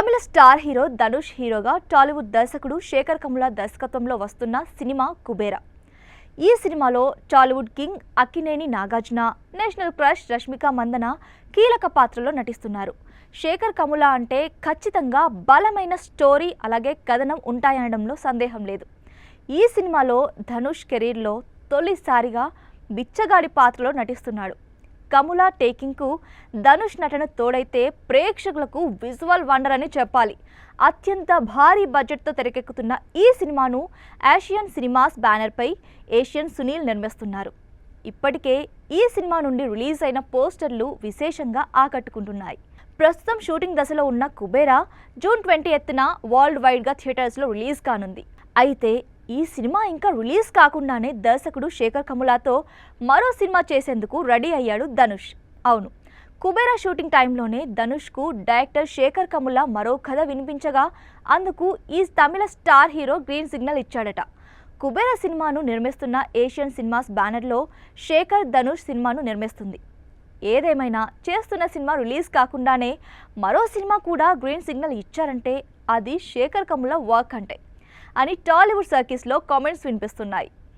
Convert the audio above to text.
తమిళ star hero Dhanush హీరోగా టాలీవుడ్ దర్శకుడు శేఖర్ కమ్ముల దర్శకత్వంలో వస్తున్న సినిమా కుబేరా. ఈ సినిమాలో Tollywood king Akkineni Nagarjuna, national crush Rashmika Mandanna కీలక పాత్రలో నటిస్తున్నారు. శేఖర్ కమ్ముల అంటే ఖచ్చితంగా బలమైన స్టోరీ అలాగే కథనం ఉంటాయనడంలో సందేహం లేదు. ఈ సినిమాలో ధనుష్ కెరీర్లో తొలిసారిగా బిచ్చగాడి పాత్రలో నటిస్తున్నాడు. కమ్ముల టేకింగ్కు ధనుష్ నటన తోడైతే ప్రేక్షకులకు విజువల్ వండర్ అని చెప్పాలి. అత్యంత భారీ బడ్జెట్తో తెరకెక్కుతున్న ఈ సినిమాను ఏషియన్ సినిమాస్ బ్యానర్పై ఏషియన్ సునీల్ నిర్మిస్తున్నారు. ఇప్పటికే ఈ సినిమా నుండి రిలీజ్ అయిన పోస్టర్లు విశేషంగా ఆకట్టుకుంటున్నాయి. ప్రస్తుతం షూటింగ్ దశలో ఉన్న కుబేరా జూన్ 20న వరల్డ్ వైడ్గా థియేటర్స్లో రిలీజ్ కానుంది. అయితే ఈ సినిమా ఇంకా రిలీజ్ కాకుండానే దర్శకుడు శేఖర్ కమ్ములతో మరో సినిమా చేసేందుకు రెడీ అయ్యాడు ధనుష్. అవును, కుబేరా షూటింగ్ టైంలోనే ధనుష్కు డైరెక్టర్ శేఖర్ కమ్ముల మరో కథ వినిపించగా అందుకు ఈ తమిళ స్టార్ హీరో గ్రీన్ సిగ్నల్ ఇచ్చాడట. కుబేరా సినిమాను నిర్మిస్తున్న ఏషియన్ సినిమాస్ బ్యానర్లో శేఖర్ ధనుష్ సినిమాను నిర్మిస్తుంది. ఏదేమైనా చేస్తున్న సినిమా రిలీజ్ కాకుండానే మరో సినిమా కూడా గ్రీన్ సిగ్నల్ ఇచ్చారంటే అది శేఖర్ కమ్ముల వర్క్ అంటే అని టాలీవుడ్ సర్కిల్స్లో కామెంట్స్ వినిపిస్తున్నాయి.